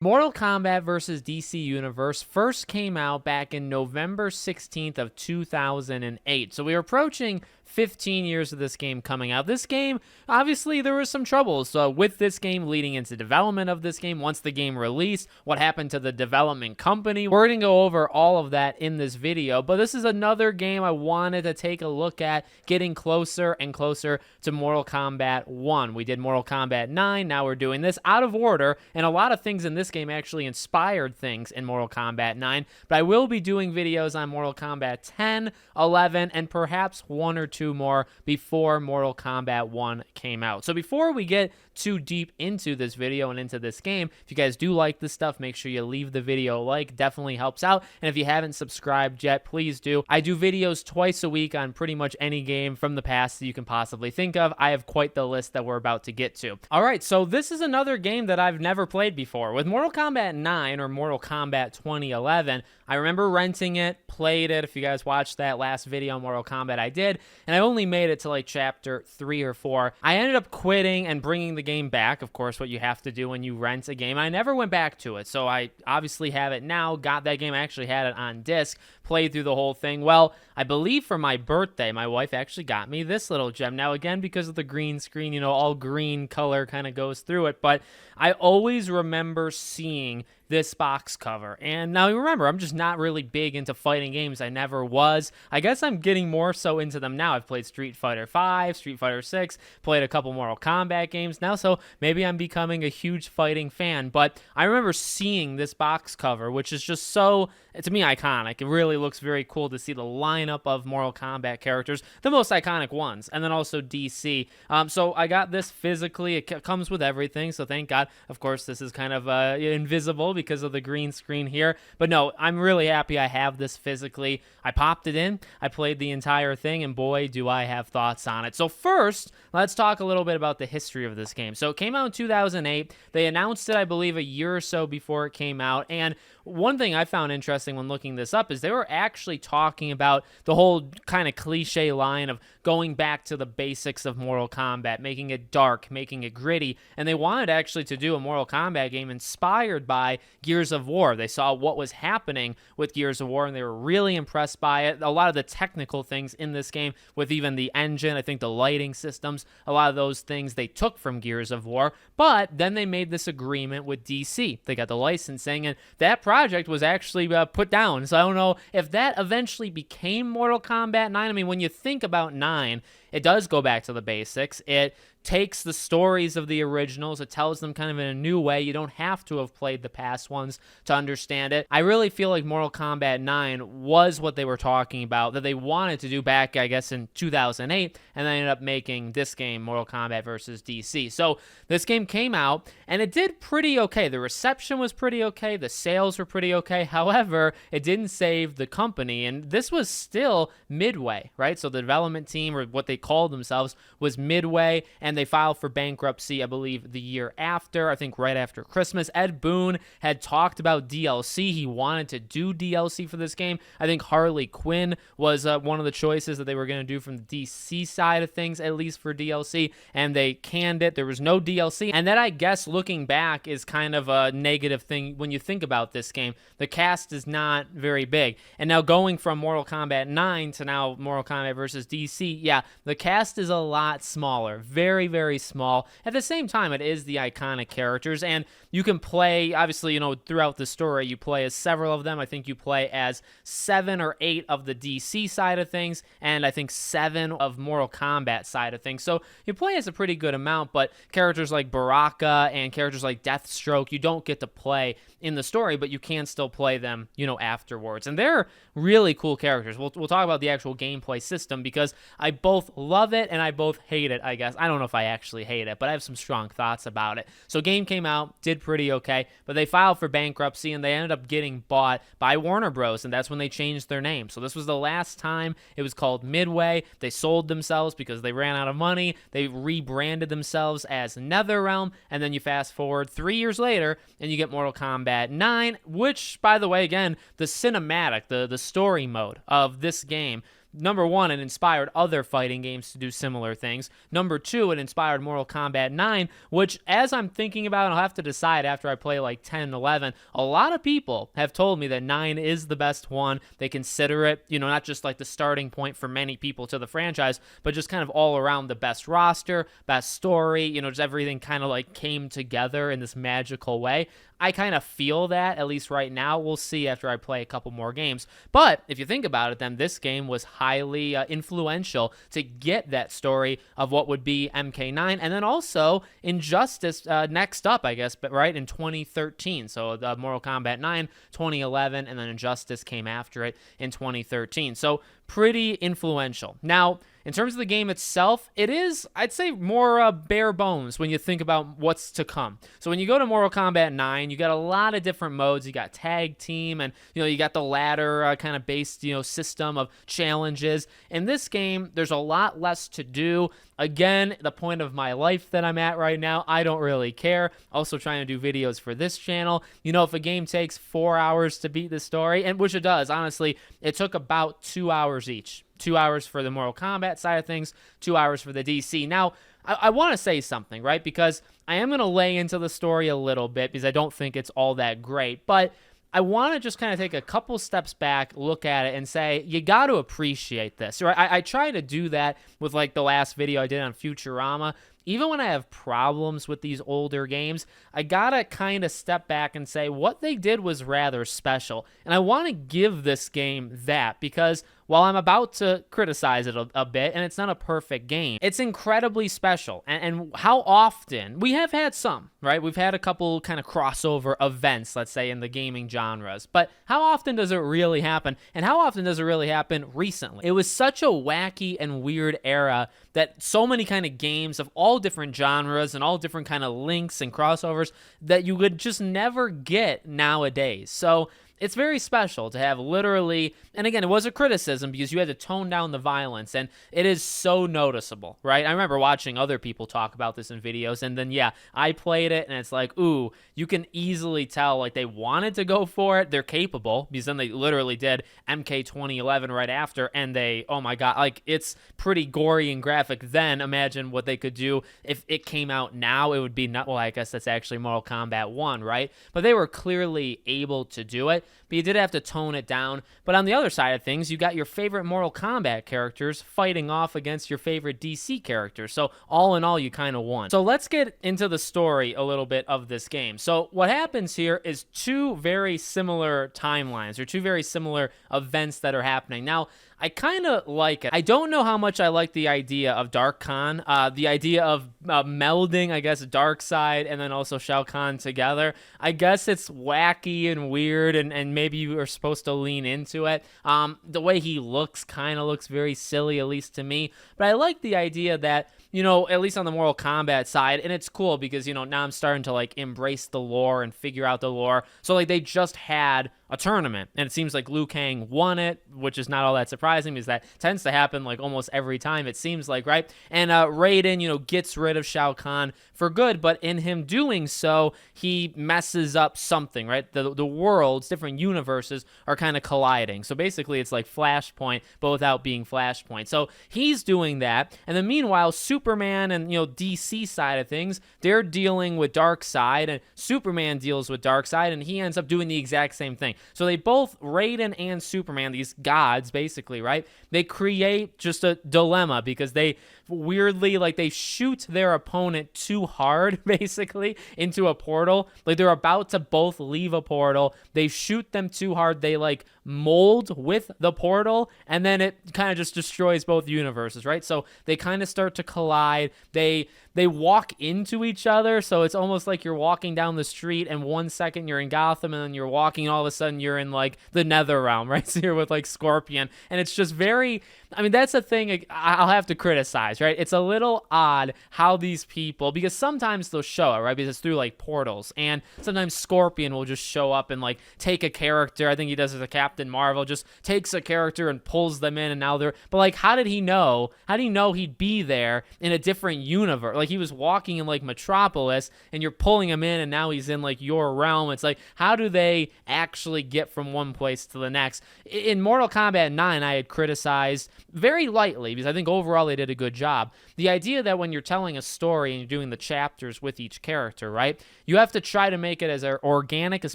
Mortal Kombat versus DC Universe first came out back in November 16th of 2008. So we were approaching 15 years of this game coming out. This game, obviously, there was some troubles with this game leading into development of this game. Once the game released, what happened to the development company? We're going to go over all of that in this video, but this is another game I wanted to take a look at, getting closer and closer to Mortal Kombat 1. We did Mortal Kombat 9, now we're doing this out of order, and a lot of things in this game actually inspired things in Mortal Kombat 9, but I will be doing videos on Mortal Kombat 10, 11, and perhaps one or two more before Mortal Kombat 1 came out. So before we get too deep into this video and into this game, if you guys do like this stuff, make sure you leave the video a like. Definitely helps out. And if you haven't subscribed yet, please do. I do videos twice a week on pretty much any game from the past that you can possibly think of. I have quite the list that we're about to get to. All right, so this is another game that I've never played before. With Mortal Kombat 9 or Mortal Kombat 2011, I remember renting it, played it. If you guys watched that last video on Mortal Kombat, I did, and I only made it to like chapter 3 or 4. I ended up quitting and bringing the game back, of course, what you have to do when you rent a game. I never went back to it, so I obviously have it now. Got that game, I actually had it on disc, played through the whole thing. Well, I believe for my birthday, my wife actually got me this little gem. Now, again, because of the green screen, you know, all green color kind of goes through it, but I always remember seeing this box cover. And now remember, I'm just not really big into fighting games. I never was. I guess I'm getting more so into them now. I've played Street Fighter 5, Street Fighter 6, played a couple Mortal Kombat games now, so maybe I'm becoming a huge fighting fan. But I remember seeing this box cover, which is just so, to me, iconic. It really looks very cool to see the lineup of Mortal Kombat characters, the most iconic ones, and then also DC. So I got this physically. It comes with everything, so thank God. Of course, this is kind of invisible because of the green screen here. But no, I'm really happy I have this physically. I popped it in, I played the entire thing, and boy, do I have thoughts on it. So first, let's talk a little bit about the history of this game. So it came out in 2008. They announced it, I believe, a year or so before it came out, and one thing I found interesting when looking this up is they were actually talking about the whole kind of cliche line of going back to the basics of Mortal Kombat, making it dark, making it gritty, and they wanted actually to do a Mortal Kombat game inspired by Gears of War. They saw what was happening with Gears of War, and they were really impressed by it. A lot of the technical things in this game, with even the engine, I think the lighting systems, a lot of those things they took from Gears of War, but then they made this agreement with DC. They got the licensing, and that project was actually put down. So I don't know if that eventually became Mortal Kombat 9. I mean, when you think about 9, it does go back to the basics. It takes the stories of the originals. It tells them kind of in a new way. You don't have to have played the past ones to understand it. I really feel like Mortal Kombat 9 was what they were talking about, that they wanted to do back, I guess, in 2008, and they ended up making this game, Mortal Kombat versus DC. So this game came out, and it did pretty okay. The reception was pretty okay. The sales were pretty okay. However, it didn't save the company, and this was still Midway, right? So the development team, or what they called themselves, was Midway, and they filed for bankruptcy, I believe, the year after, I think right after Christmas. Ed Boon had talked about DLC. He wanted to do DLC for this game. I think Harley Quinn was one of the choices that they were going to do from the DC side of things, at least for DLC, and they canned it. There was no DLC, and that, I guess, looking back, is kind of a negative thing when you think about this game. The cast is not very big, and now going from Mortal Kombat 9 to now Mortal Kombat versus DC, yeah, the cast is a lot smaller, very, very small. At the same time, it is the iconic characters, and you can play, obviously, you know, throughout the story, you play as several of them. I think you play as 7 or 8 of the DC side of things, and I think 7 of Mortal Kombat side of things. So you play as a pretty good amount, but characters like Baraka and characters like Deathstroke, you don't get to play in the story, but you can still play them, you know, afterwards. And they're really cool characters. We'll talk about the actual gameplay system, because I both love it and I both hate it, I guess. I don't know if I actually hate it, but I have some strong thoughts about it. So game came out, did pretty okay, but they filed for bankruptcy, and they ended up getting bought by Warner Bros., and that's when they changed their name. So this was the last time it was called Midway. They sold themselves because they ran out of money. They rebranded themselves as NetherRealm, and then you fast forward 3 years later, and you get Mortal Kombat 9, which, by the way, again, the cinematic, the story mode of this game, number one, it inspired other fighting games to do similar things. Number two, it inspired Mortal Kombat 9, which, as I'm thinking about it, I'll have to decide after I play like 10 and 11. A lot of people have told me that 9 is the best one. They consider it, not just like the starting point for many people to the franchise, but just kind of all around the best roster, best story, just everything kind of like came together in this magical way. I kind of feel that, at least right now. We'll see after I play a couple more games. But if you think about it, then this game was highly influential to get that story of what would be MK9. And then also Injustice next up, I guess, but right in 2013. So the Mortal Kombat 9, 2011, and then Injustice came after it in 2013. So pretty influential. Now, in terms of the game itself, it is, I'd say, more bare bones when you think about what's to come. So when you go to Mortal Kombat 9, you got a lot of different modes. You got tag team, and you got the ladder kind of based system of challenges. In this game, there's a lot less to do. Again, the point of my life that I'm at right now, I don't really care. Also trying to do videos for this channel. If a game takes 4 hours to beat the story, and which it does, honestly, it took about 2 hours each. 2 hours for the Mortal Kombat side of things, 2 hours for the DC. Now, I want to say something, right? Because I am going to lay into the story a little bit because I don't think it's all that great. But I want to just kind of take a couple steps back, look at it, and say, you got to appreciate this, right? I try to do that with like the last video I did on Futurama. Even when I have problems with these older games, I gotta kind of step back and say what they did was rather special. And I want to give this game that, because while I'm about to criticize it a bit, and it's not a perfect game, it's incredibly special. And how often, we have had some, right? We've had a couple kind of crossover events, let's say, in the gaming genres. But how often does it really happen? And how often does it really happen recently? It was such a wacky and weird era that so many kind of games of all different genres and all different kind of links and crossovers that you would just never get nowadays. So it's very special to have literally, and again, it was a criticism because you had to tone down the violence, and it is so noticeable, right? I remember watching other people talk about this in videos, and then, yeah, I played it, and it's like, ooh, you can easily tell, like, they wanted to go for it. They're capable, because then they literally did MK 2011 right after, and they, oh my God, like, it's pretty gory and graphic then. Imagine what they could do if it came out now. It would be not, well, I guess that's actually Mortal Kombat 1, right? But they were clearly able to do it. But you did have to tone it down. But on the other side of things, you got your favorite Mortal Kombat characters fighting off against your favorite DC characters. So all in all, you kind of won. So let's get into the story a little bit of this game. So what happens here is two very similar timelines, or two very similar events that are happening. Now, I kind of like it. I don't know how much I like the idea of Dark Khan, the idea of melding, I guess, Darkseid and then also Shao Kahn together. I guess it's wacky and weird, and maybe you are supposed to lean into it. The way he looks kind of looks very silly, at least to me. But I like the idea that, at least on the Mortal Kombat side, and it's cool because, now I'm starting to, like, embrace the lore and figure out the lore. So, like, they just had a tournament, and it seems like Liu Kang won it, which is not all that surprising because that tends to happen, like, almost every time, it seems like, right? And Raiden, gets rid of Shao Kahn for good, but in him doing so, he messes up something, right? The worlds, different universes are kind of colliding. So basically, it's like Flashpoint, but without being Flashpoint. So he's doing that, and then meanwhile, Superman and, DC side of things, they're dealing with Darkseid, and Superman deals with Darkseid, and he ends up doing the exact same thing. So they both, Raiden and Superman, these gods, basically, right? They create just a dilemma because they weirdly, like, they shoot their opponent too hard, basically, into a portal. Like, they're about to both leave a portal. They shoot them too hard. They, like, mold with the portal, and then it kind of just destroys both universes, right? So they kind of start to collide. They walk into each other, so it's almost like you're walking down the street, and 1 second you're in Gotham, and then you're walking, and all of a sudden you're in, like, the Nether Realm, right? So you're with, like, Scorpion, and it's just very, I mean, that's the thing I'll have to criticize, franchise, right? It's a little odd how these people, because sometimes they'll show it, right? Because it's through like portals, and sometimes Scorpion will just show up and like take a character. I think he does it with Captain Marvel, just takes a character and pulls them in, and now they're, but like, how did he know? How did he know he'd be there in a different universe? Like, he was walking in like Metropolis, and you're pulling him in, and now he's in like your realm. It's like, how do they actually get from one place to the next? In Mortal Kombat 9, I had criticized very lightly, because I think overall they did a good job, the idea that when you're telling a story and you're doing the chapters with each character, right, you have to try to make it as organic as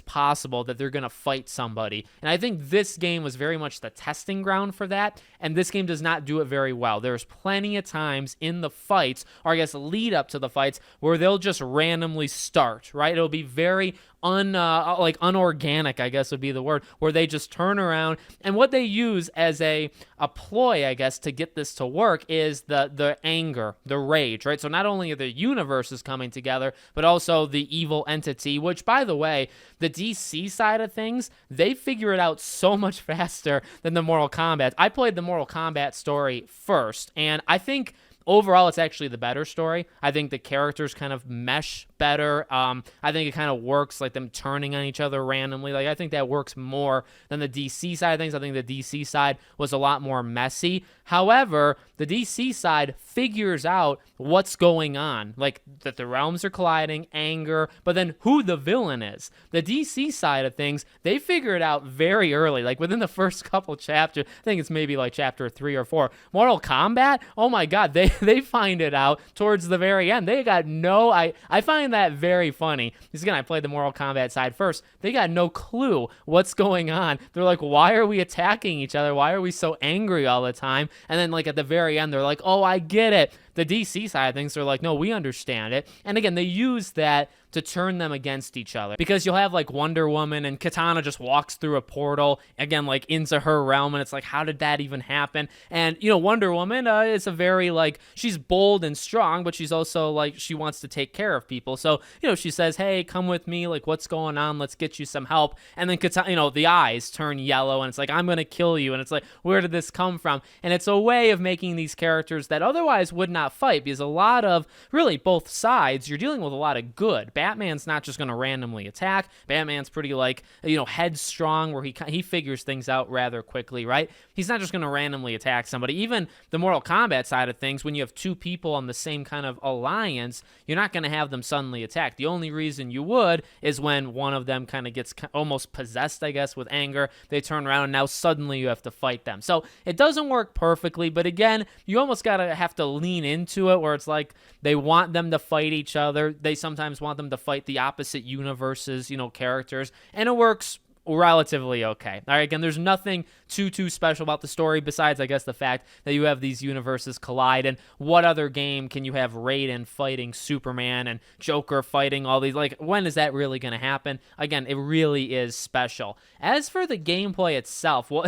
possible that they're going to fight somebody. And I think this game was very much the testing ground for that, and this game does not do it very well. There's plenty of times in the fights, or I guess lead up to the fights, where they'll just randomly start, right? It'll be very unorganic, I guess would be the word, where they just turn around. And what they use as a ploy, I guess, to get this to work is the anger, the rage, right? So not only are the universes coming together, but also the evil entity, which, by the way, the DC side of things, they figure it out so much faster than the Mortal Kombat. I played the Mortal Kombat story first, and I think overall, it's actually the better story. I think the characters kind of mesh better. I think it kind of works, like them turning on each other randomly. Like, I think that works more than the DC side of things. I think the DC side was a lot more messy. However, the DC side figures out what's going on, like that the realms are colliding, anger, but then who the villain is. The DC side of things, they figure it out very early, like within the first couple chapters. I think it's maybe like chapter 3 or 4. Mortal Kombat, oh my God, they find it out towards the very end. They got no, I find that very funny. Because again, I played the Mortal Kombat side first. They got no clue what's going on. They're like, why are we attacking each other? Why are we so angry all the time? And then like at the very end, they're like, oh, I get it. The DC side of things, they're like, no, we understand it. And again, they use that to turn them against each other, because you'll have like Wonder Woman and Katana just walks through a portal, again, like into her realm, and it's like, how did that even happen? And, you know, Wonder Woman is a very, like, she's bold and strong, but she's also like, she wants to take care of people. So, you know, she says, hey, come with me, like, what's going on? Let's get you some help. And then Katana, you know, the eyes turn yellow, and it's like, I'm gonna kill you. And it's like, where did this come from? And it's a way of making these characters that otherwise would not fight, because a lot of, really, both sides, you're dealing with a lot of good. Batman's not just going to randomly attack. Batman's pretty, like, you know, headstrong, where he figures things out rather quickly, right? He's not just going to randomly attack somebody. Even the Mortal Kombat side of things, when you have two people on the same kind of alliance, you're not going to have them suddenly attack. The only reason you would is when one of them kind of gets almost possessed, I guess, with anger. They turn around, and now suddenly you have to fight them. So it doesn't work perfectly, but again, you almost have to lean into it, where it's like they want them to fight each other. They sometimes want them to fight the opposite universes, you know, characters, and it works relatively okay. All right, again, there's nothing too special about the story besides, I guess, the fact that you have these universes collide. And what other game can you have Raiden fighting Superman and Joker fighting all these? Like, when is that really going to happen? Again, it really is special. As for the gameplay itself, well,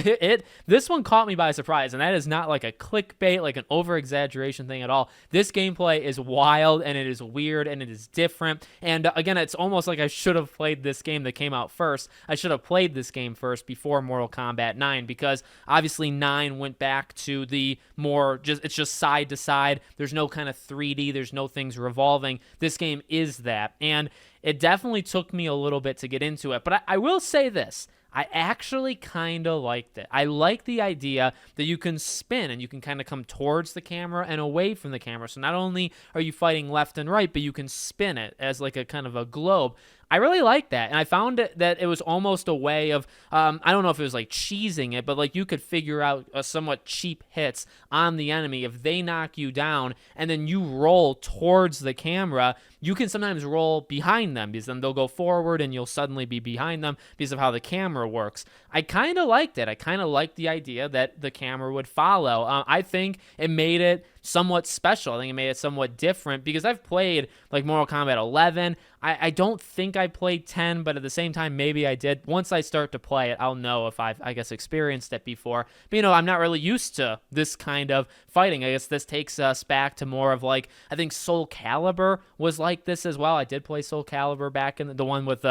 this one caught me by surprise, and that is not like a clickbait, like an over-exaggeration thing at all. This gameplay is wild, and it is weird, and it is different. And again, it's almost like I should have played this game that came out first. I should have played this game first before Mortal Kombat 9, because obviously 9 went back to the more it's just side to side. There's no kind of 3D. There's no things revolving. This game is that, and it definitely took me a little bit to get into it. But I will say this. I actually kind of liked it. I like the idea that you can spin and you can kind of come towards the camera and away from the camera. So not only are you fighting left and right, but you can spin it as like a kind of a globe. I really like that, and I found that it was almost a way of, I don't know if it was like cheesing it, but like you could figure out somewhat cheap hits on the enemy. If they knock you down and then you roll towards the camera, you can sometimes roll behind them, because then they'll go forward and you'll suddenly be behind them because of how the camera works. I kind of liked it. I kind of liked the idea that the camera would follow. I think it made it somewhat special. I think it made it somewhat different, because I've played like Mortal Kombat 11. I don't think I played 10, but at the same time, maybe I did. Once I start to play it, I'll know if I've, I guess, experienced it before. But, you know, I'm not really used to this kind of fighting. I guess this takes us back to more of like, I think Soul Calibur was like this as well. I did play Soul Calibur back in the one with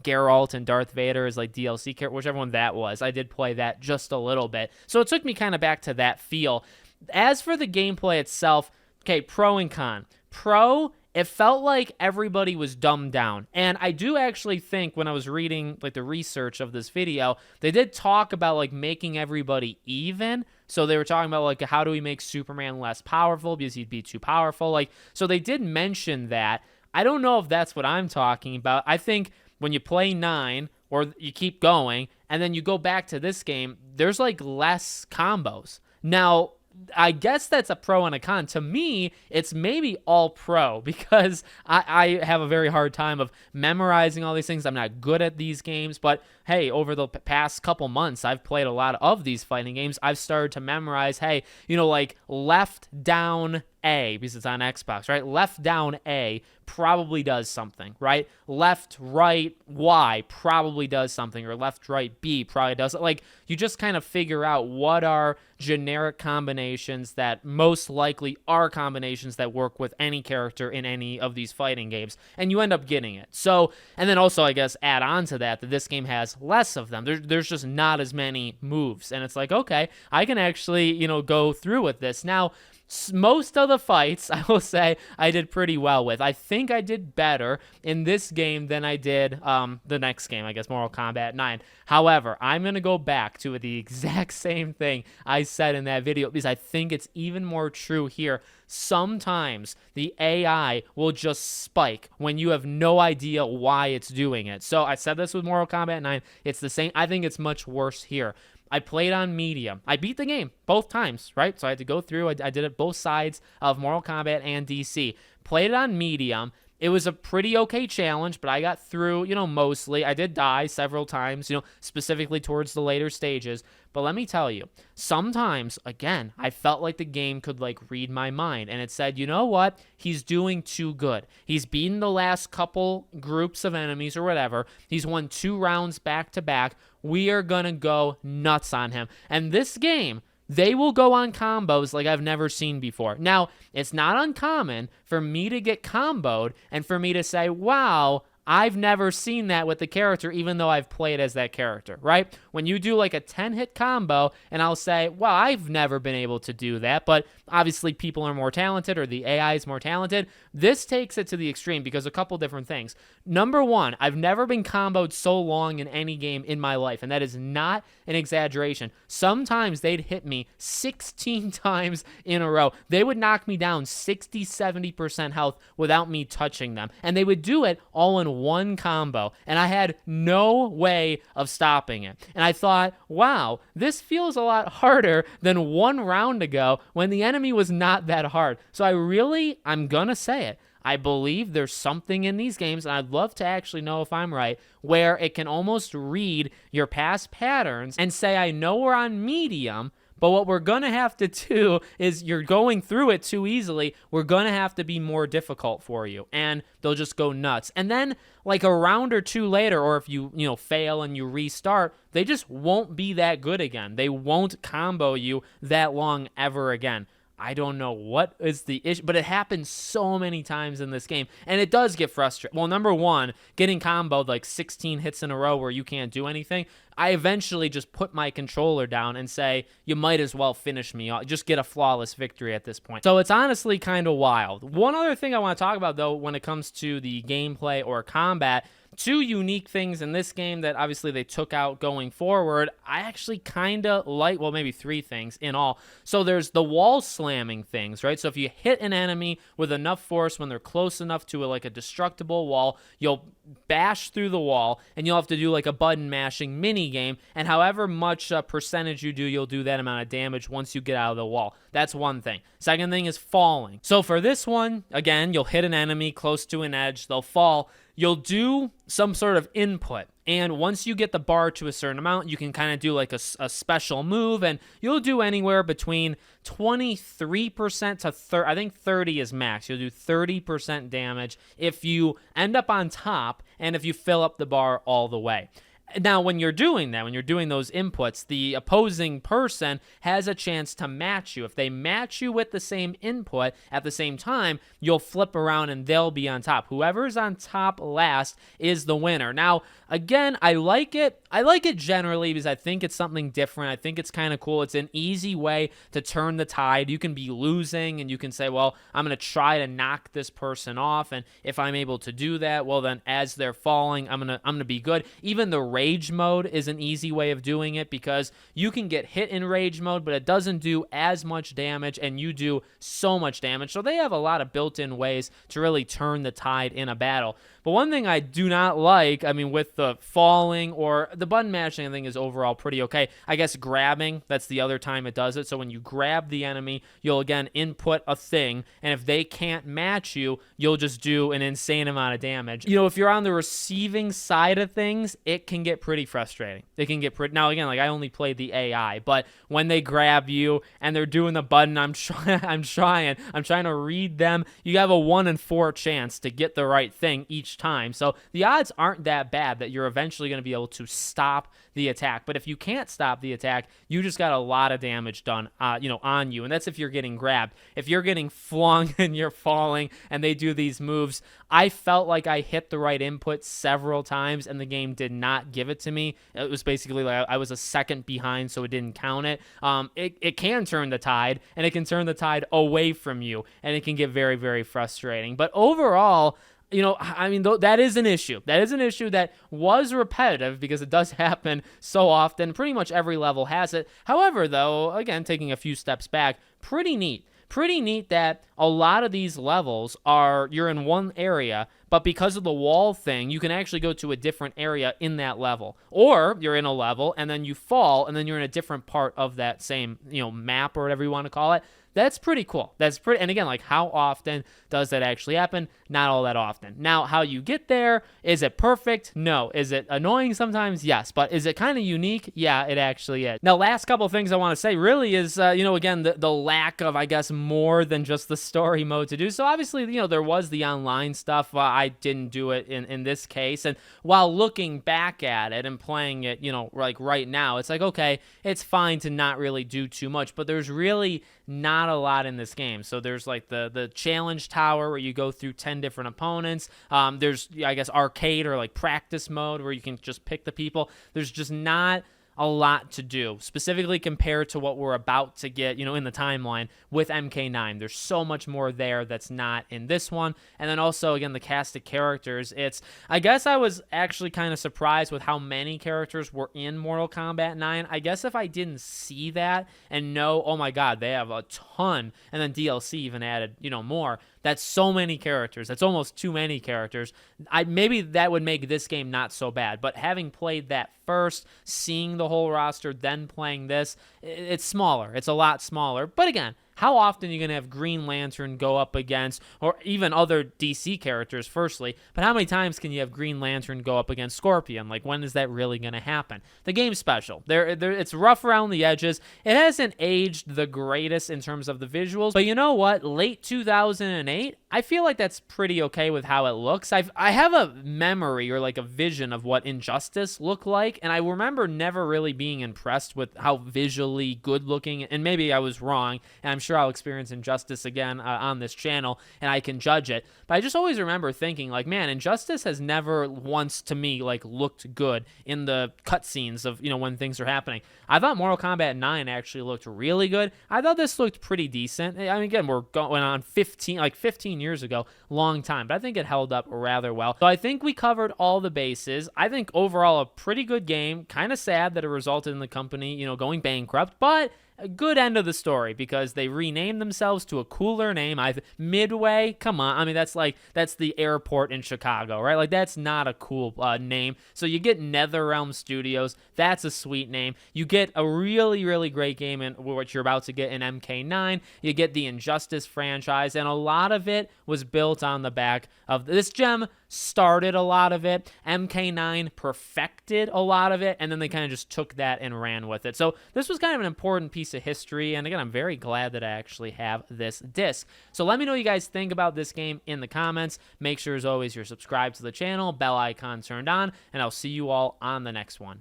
Geralt and Darth Vader as like DLC character, whichever one that was. I did play that just a little bit. So it took me kind of back to that feel. As for the gameplay itself, Okay, pro and con. Pro, it felt like everybody was dumbed down. And I do actually think when I was reading like the research of this video, they did talk about like making everybody even. So they were talking about like how do we make Superman less powerful because he'd be too powerful. Like, so they did mention that. I don't know if that's what I'm talking about. I think when you play 9 or you keep going and then you go back to this game, there's like less combos. Now, I guess that's a pro and a con. To me, it's maybe all pro because I have a very hard time of memorizing all these things. I'm not good at these games, but hey, over the past couple months, I've played a lot of these fighting games. I've started to memorize, hey, like left down A, because it's on Xbox, right? Left down A probably does something, right? Left, right, Y probably does something, or left, right, B probably does it. Like, you just kind of figure out what are generic combinations that most likely are combinations that work with any character in any of these fighting games, and you end up getting it. So, and then also, I guess, add on to that this game has less of them. There's just not as many moves, and it's like, okay, I can actually, go through with this. Now, most of the fights, I will say, I did pretty well with. I think I did better in this game than I did the next game, I guess, Mortal Kombat 9. However, I'm going to go back to the exact same thing I said in that video because I think it's even more true here. Sometimes the AI will just spike when you have no idea why it's doing it. So I said this with Mortal Kombat 9. It's the same. I think it's much worse here. I played on medium. I beat the game both times, right? So I had to go through. I did it both sides of Mortal Kombat and DC. Played it on medium. It was a pretty okay challenge, but I got through, mostly. I did die several times, specifically towards the later stages. But let me tell you, sometimes, again, I felt like the game could, read my mind. And it said, you know what? He's doing too good. He's beaten the last couple groups of enemies or whatever. He's won 2 rounds back to back. We are going to go nuts on him. And this game, they will go on combos like I've never seen before. Now, it's not uncommon for me to get comboed and for me to say, wow, I've never seen that with the character, even though I've played as that character, right? When you do like a 10-hit combo, and I'll say, well, I've never been able to do that, but obviously people are more talented or the AI is more talented. This takes it to the extreme because a couple different things. Number one, I've never been comboed so long in any game in my life, and that is not an exaggeration. Sometimes they'd hit me 16 times in a row. They would knock me down 60, 70% health without me touching them, and they would do it all in one combo, and I had no way of stopping it. And I thought, wow, this feels a lot harder than 1 round ago when the enemy was not that hard. So I'm gonna say it, I believe there's something in these games, and I'd love to actually know if I'm right, where it can almost read your past patterns and say, I know we're on medium, but what we're going to have to do is you're going through it too easily. We're going to have to be more difficult for you. And they'll just go nuts. And then like a round or two later, or if you fail and you restart, they just won't be that good again. They won't combo you that long ever again. I don't know what is the issue, but it happens so many times in this game, and it does get frustrating. Well, number one, getting comboed like 16 hits in a row where you can't do anything, I eventually just put my controller down and say, you might as well finish me. I'll just get a flawless victory at this point. So it's honestly kind of wild. One other thing I want to talk about, though, when it comes to the gameplay or combat, 2 unique things in this game that obviously they took out going forward, I actually kind of like, well, maybe 3 things in all. So there's the wall slamming things, right? So if you hit an enemy with enough force when they're close enough to like a destructible wall, you'll bash through the wall, and you'll have to do like a button mashing mini game, and however much percentage you do, you'll do that amount of damage once you get out of the wall. That's one thing. Second thing is falling. So for this one, again, you'll hit an enemy close to an edge, they'll fall. You'll do some sort of input, and once you get the bar to a certain amount, you can kind of do like a special move, and you'll do anywhere between 23% to 30, I think 30 is max. You'll do 30% damage if you end up on top and if you fill up the bar all the way. Now, when you're doing that, when you're doing those inputs, the opposing person has a chance to match you. If they match you with the same input at the same time, you'll flip around and they'll be on top. Whoever's on top last is the winner. Now, again, I like it. I like it generally because I think it's something different. I think it's kind of cool. It's an easy way to turn the tide. You can be losing and you can say, well, I'm going to try to knock this person off. And if I'm able to do that, well, then as they're falling, I'm going to be good. Even the rage mode is an easy way of doing it because you can get hit in rage mode, but it doesn't do as much damage and you do so much damage. So they have a lot of built-in ways to really turn the tide in a battle. But one thing I do not like, I mean, with the falling or the button mashing, I think is overall pretty okay. I guess grabbing, that's the other time it does it. So when you grab the enemy, you'll again input a thing, and if they can't match you, you'll just do an insane amount of damage. You know, if you're on the receiving side of things, it can get pretty frustrating. It can get pretty, now again, like I only played the AI, but when they grab you and they're doing the button, I'm trying to read them. You have a 1 in 4 chance to get the right thing each time. So the odds aren't that bad that you're eventually going to be able to stop the attack. But if you can't stop the attack, you just got a lot of damage done, on you. And that's if you're getting grabbed. If you're getting flung and you're falling and they do these moves, I felt like I hit the right input several times and the game did not give it to me. It was basically like I was a second behind, so it didn't count it. It can turn the tide, and it can turn the tide away from you, and it can get very, very frustrating. But overall, I mean, that is an issue. That is an issue that was repetitive because it does happen so often. Pretty much every level has it. However, though, again, taking a few steps back, pretty neat. Pretty neat that a lot of these levels you're in one area, but because of the wall thing, you can actually go to a different area in that level. Or you're in a level and then you fall and then you're in a different part of that same, map or whatever you want to call it. That's pretty cool. And again, like how often does that actually happen? Not all that often. Now, how you get there, is it perfect? No. Is it annoying sometimes? Yes. But is it kind of unique? Yeah, it actually is. Now, last couple of things I want to say really is, again, the lack of, I guess, more than just the story mode to do. So obviously, there was the online stuff. I didn't do it in this case. And while looking back at it and playing it, like right now, it's like, okay, it's fine to not really do too much, but there's really not a lot in this game. So there's like the challenge tower where you go through 10 different opponents. There's, I guess, arcade or like practice mode where you can just pick the people. There's just not a lot to do, specifically compared to what we're about to get, in the timeline with MK9. There's so much more there that's not in this one. And then also, again, the cast of characters. I guess I was actually kind of surprised with how many characters were in Mortal Kombat 9. I guess if I didn't see that and know, oh my God, they have a ton, and then DLC even added, more. That's so many characters. That's almost too many characters. Maybe that would make this game not so bad. But having played that first, seeing the whole roster, then playing this, it's smaller. It's a lot smaller. But again, how often are you going to have Green Lantern go up against, or even other DC characters, firstly, but how many times can you have Green Lantern go up against Scorpion? Like, when is that really going to happen? The game's special. It's rough around the edges. It hasn't aged the greatest in terms of the visuals, but you know what? Late 2008, I feel like that's pretty okay with how it looks. I have a memory or like a vision of what Injustice looked like, and I remember never really being impressed with how visually good looking, and maybe I was wrong, and I'm sure I'll experience Injustice again on this channel, and I can judge it. But I just always remember thinking, like, man, Injustice has never once, to me, like, looked good in the cutscenes of, when things are happening. I thought Mortal Kombat 9 actually looked really good. I thought this looked pretty decent. I mean, again, we're going on 15 years ago, long time, but I think it held up rather well. So I think we covered all the bases. I think overall a pretty good game. Kind of sad that it resulted in the company, going bankrupt, but a good end of the story because they renamed themselves to a cooler name. Midway, come on. I mean, that's the airport in Chicago, right? Like, that's not a cool name. So you get NetherRealm Studios. That's a sweet name. You get a really, really great game in what you're about to get in MK9. You get the Injustice franchise, and a lot of it was built on the back of this gem. started a lot of it. MK9 perfected a lot of it, and then they kind of just took that and ran with it. So this was kind of an important piece of history, and again, I'm very glad that I actually have this disc. So let me know what you guys think about this game in the comments. Make sure, as always, you're subscribed to the channel, bell icon turned on, and I'll see you all on the next one.